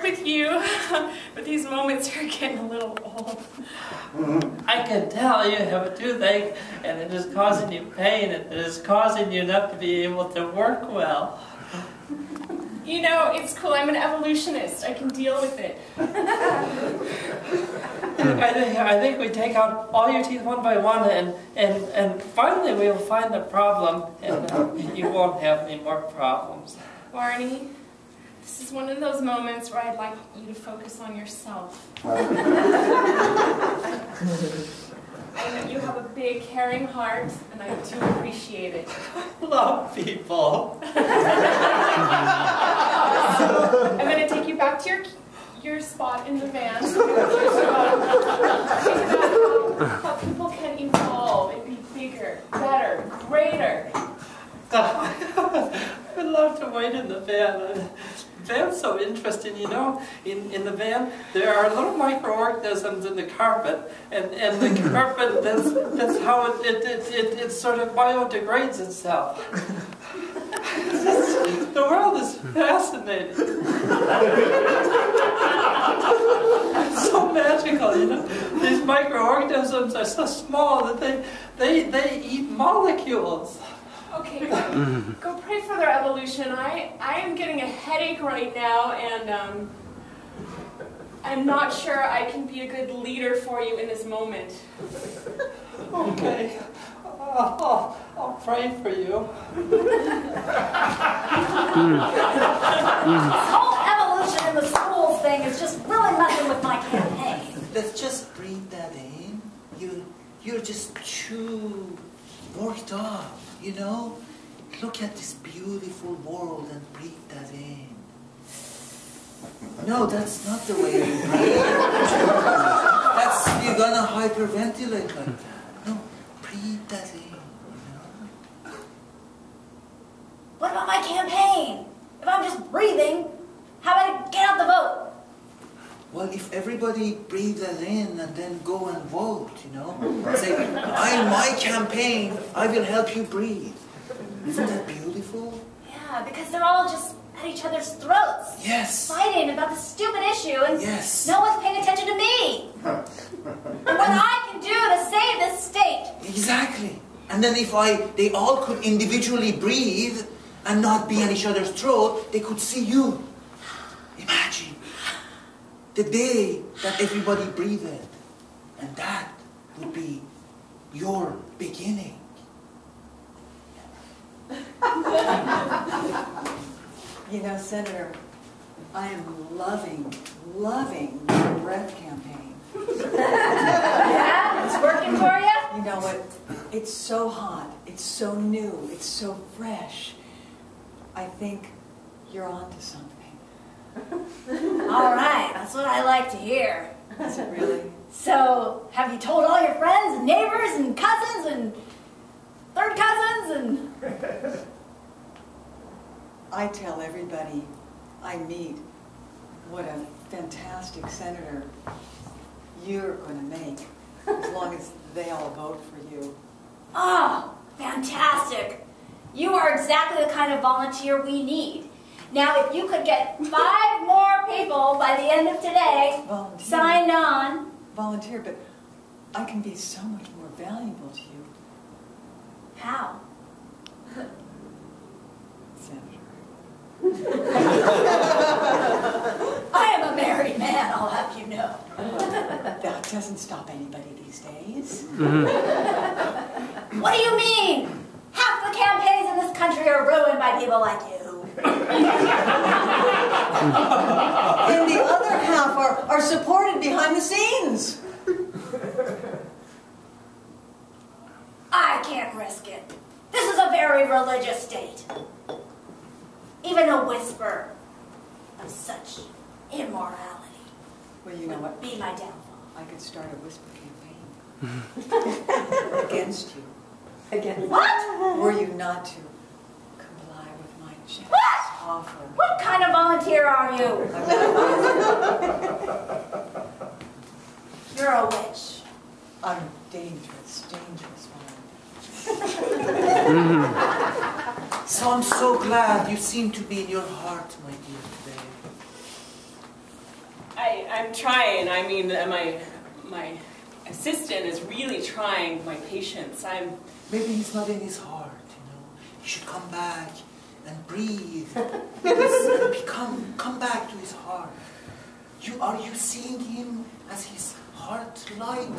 with you, but these moments are getting a little old. I can tell you have a toothache, and it is causing you pain, and it is causing you not to be able to work well. You know, it's cool. I'm an evolutionist. I can deal with it. I think we take out all your teeth one by one, and finally we will find the problem, and you won't have any more problems. Barney, this is one of those moments where I'd like you to focus on yourself. I know you have a big, caring heart, and I do appreciate it. Love people. I'm going to take you back to your spot in the van. Think about how people can evolve and be bigger, better, greater. I would love to wait in the van. The van's so interesting, you know. In the van, there are little microorganisms in the carpet, and the carpet, that's how it sort of biodegrades itself. The world is fascinating. It's so magical, you know. These microorganisms are so small that they eat molecules. Okay, go pray for their evolution. I am getting a headache right now, and I'm not sure I can be a good leader for you in this moment. Okay, I'll pray for you. This whole evolution in the schools thing is just really messing with my campaign. Let's just breathe that in. You're just too worked up, you know? Look at this beautiful world and breathe that in. No, that's not the way you breathe. You're gonna hyperventilate like that. No, breathe that in, you know? What about my campaign? If I'm just breathing, how about I get out the vote? Well, if everybody breathe that in and then go and vote, you know? Say, my campaign, I will help you breathe. Isn't that beautiful? Yeah, because they're all just at each other's throats. Yes. Fighting about the stupid issue, and yes. No one's paying attention to me. And what I can do to save this state. Exactly. And then if they all could individually breathe and not be on each other's throat, they could see you. Imagine the day that everybody breathed, and that would be your beginning. You know, Senator, I am loving your breath campaign. Yeah, it's working for you? You know what? It's so hot. It's so new. It's so fresh. I think you're onto something. All right, that's what I like to hear. Is it really? So, have you told all your friends and neighbors and cousins and third cousins and... I tell everybody I meet what a fantastic senator you're going to make, as long as they all vote for you. Oh, fantastic. You are exactly the kind of volunteer we need. Now, if you could get 5 more people by the end of today signed on. Volunteer, but I can be so much more valuable to you. How? Senator. I am a married man, I'll have you know. That doesn't stop anybody these days. What do you mean? Half the campaigns in this country are ruined by people like you. And the other half are supported behind the scenes. I can't risk it. This is a very religious state. Even a whisper of such immorality Well, you know what? would be my downfall. I could start a whisper campaign against you. Against what? Were you not to comply with my generous offer. What kind of volunteer are you? You're a witch. I'm dangerous one. So I'm so glad you seem to be in your heart, my dear, today. I'm trying. I mean, my assistant is really trying my patience. Maybe he's not in his heart, you know. He should come back and breathe. Come back to his heart. Are you seeing him as his heart light?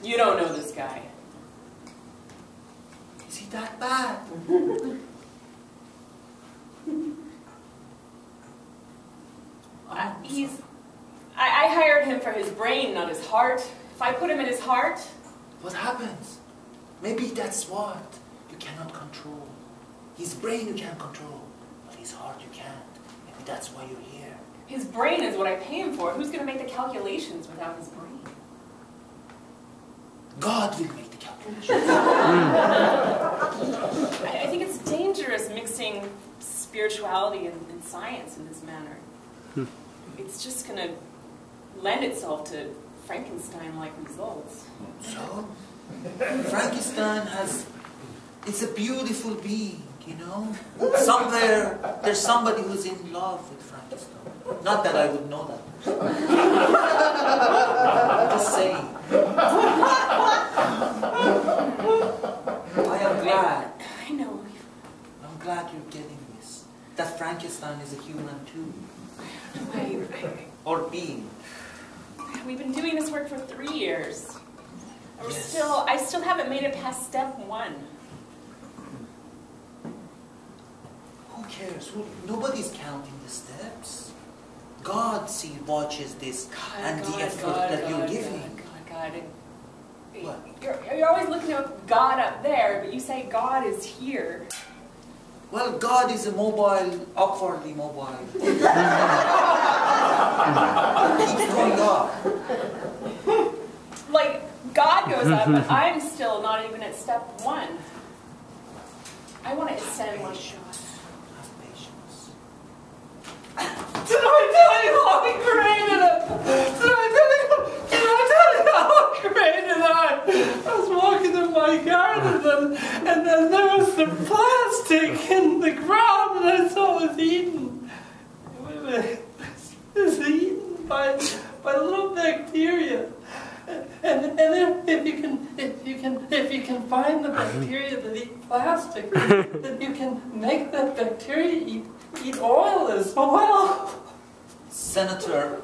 You don't know this guy. Is he that bad? I hired him for his brain, not his heart. If I put him in his heart... What happens? Maybe that's what you cannot control. His brain you can control, but his heart you can't. Maybe that's why you're here. His brain is what I pay him for. Who's going to make the calculations without his brain? God will make the calculations. I think it's dangerous mixing spirituality and science in this manner. It's just going to lend itself to Frankenstein-like results. So, Frankenstein it's a beautiful being, you know? Somewhere, there's somebody who's in love with Frankenstein. Not that I would know that. Just saying. I am glad. I know. I'm glad you're getting this. That Frankenstein is a human too. Or being. We've been doing this work for 3 years. Yes. I still haven't made it past step 1. Who cares? Nobody's counting the steps. God watches this and the effort that you're giving. God. What? You're always looking at God up there, but you say God is here. Well, God is a upwardly mobile. Keeps going up. Like, God goes up, but I'm still not even at step 1. I want to ascend one shot. Have patience. Did I tell you how he created it? Did I tell you how he created it? I was walking in my garden and then there was the plastic in the ground and I saw it was eaten. It was eaten by little bacteria. And if you can find the bacteria that eat plastic, then you can make that bacteria eat oil as well. Senator,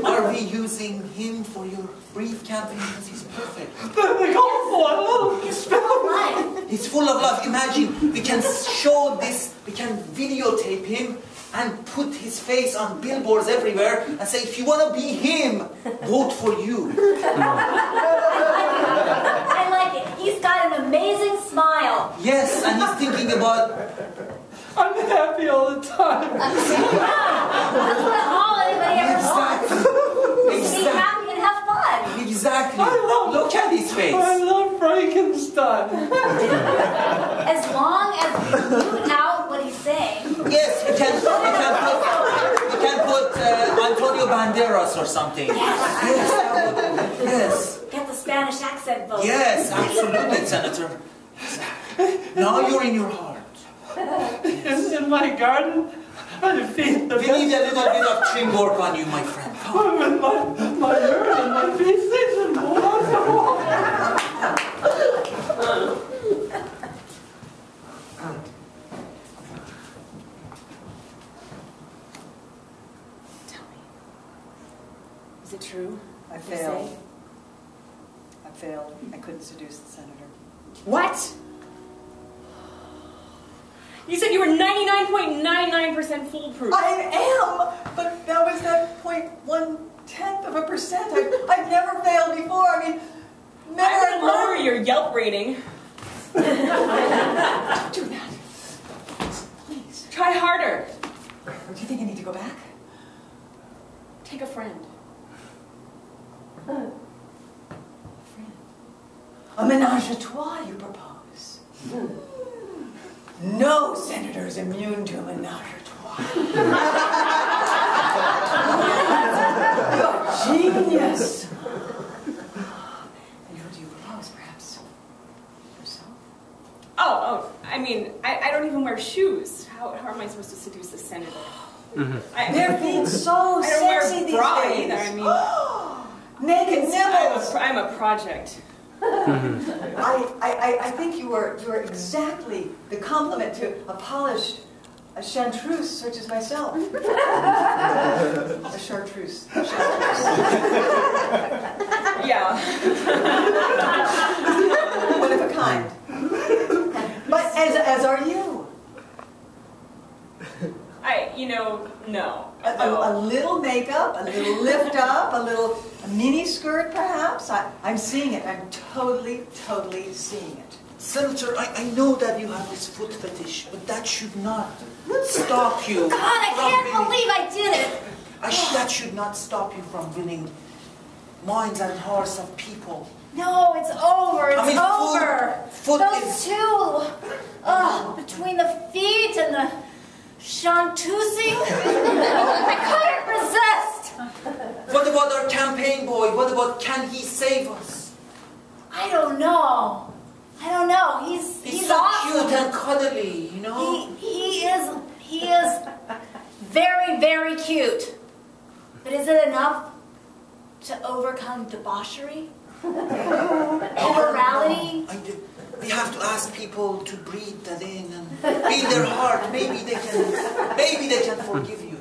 are we using him for your brief campaign? Because he's perfect. The golf one, He's full of life. He's full of love. Imagine, we can show this, we can videotape him and put his face on billboards everywhere and say, if you want to be him, vote for you. I like it. He's got an amazing smile. Yes, and he's thinking about... I'm happy all the time. That's what all anybody ever wants. Be happy and have fun. Exactly. Look at his face. I love Frankenstein. As long as you mute out what he's saying. Yes, you can put Antonio Banderas or something. Yes. Get the Spanish accent vote. Yes, absolutely, Senator. Now you're in your heart. In my garden, I feed the We need a little bit of trim work on you, my friend. Come. with my urine and my feces and water. Tell me. Is it true? I You failed. say? I failed. I couldn't seduce the senator. What? You said you were 99.99% foolproof. I am, but that was that 0.1% I've never failed before. I mean, never. I'm gonna lower your Yelp rating. Don't do that. Please. Try harder. Do you think I need to go back? Take a friend. A menage a trois, you propose? No senator is immune to a menage a trois. You're a genius. And who do you propose, perhaps? Yourself? Oh, I mean, I don't even wear shoes. How am I supposed to seduce a senator? They're being so I don't sexy wear these bra days. either. I mean, Naked nibbles. I'm a project. I think you are exactly the complement to a polished chartreuse such as myself. A chartreuse. Yeah. One of a kind. But as are you. No. A little makeup, a little lift up, a mini skirt perhaps. I'm seeing it. I'm totally seeing it. Senator, I know that you have this foot fetish, but that should not stop you. God, I can't believe I did it. That should not stop you from winning minds and hearts of people. No, it's over. It's over. Foot Those is... two, between the feet and the chantusing, I couldn't resist. What about our campaign boy? What about, can he save us? I don't know. He's so awesome. cute and cuddly, you know? He is very, very cute. But is it enough to overcome debauchery? Immorality? We have to ask people to breathe that in and be in their heart. Maybe they can forgive you.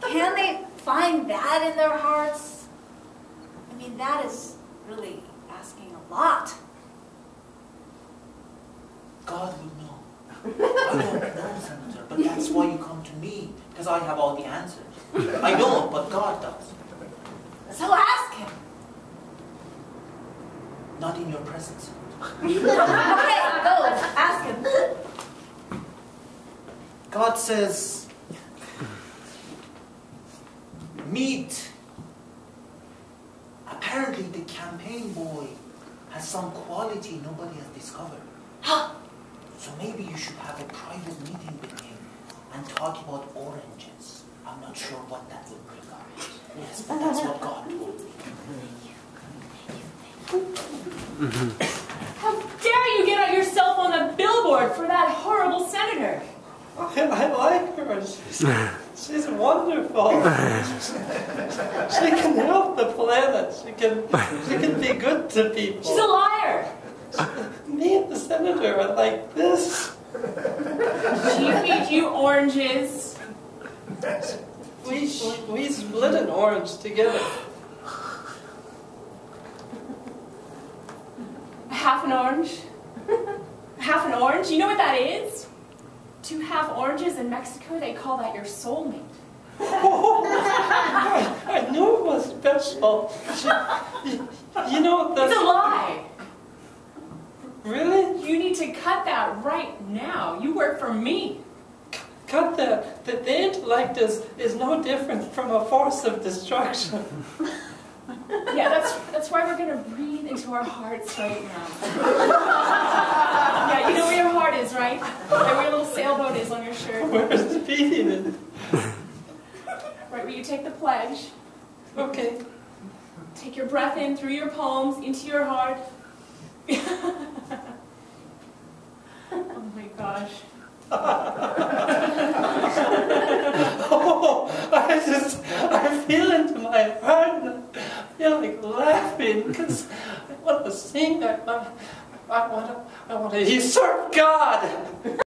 Can they find that in their hearts? I mean, that is really asking a lot. God will know. I don't know, Senator, but that's why you come to me, because I have all the answers. I don't, but God does. So ask him. Not in your presence. Okay, go, ask him. God says, meet. Apparently the campaign boy has some quality nobody has discovered. So maybe you should have a private meeting with him and talk about oranges. I'm not sure what that would bring up. Yes, but that's what God told me. How dare you get yourself on the billboard for that horrible senator? I like her. She's wonderful. She can help the planet. She can be good to people. She's a liar. Me and the senator are like this. She feeds you oranges. We split an orange together. Half an orange? Half an orange? You know what that is? 2 half oranges in Mexico, they call that your soulmate. Oh, I knew it was special. You know, It's a lie. Really? You need to cut that right now. You work for me. Cut that. The intellect is no different from a force of destruction. Yeah, that's why we're gonna breathe into our hearts right now. Yeah, you know where your heart is, right? Where your little sailboat is on your shirt. Where's the beating? Right where you take the pledge. Okay. Take your breath in through your palms into your heart. Oh my gosh. Oh, I feel into my heart and I feel like laughing because I want to sing. I want to usurp God.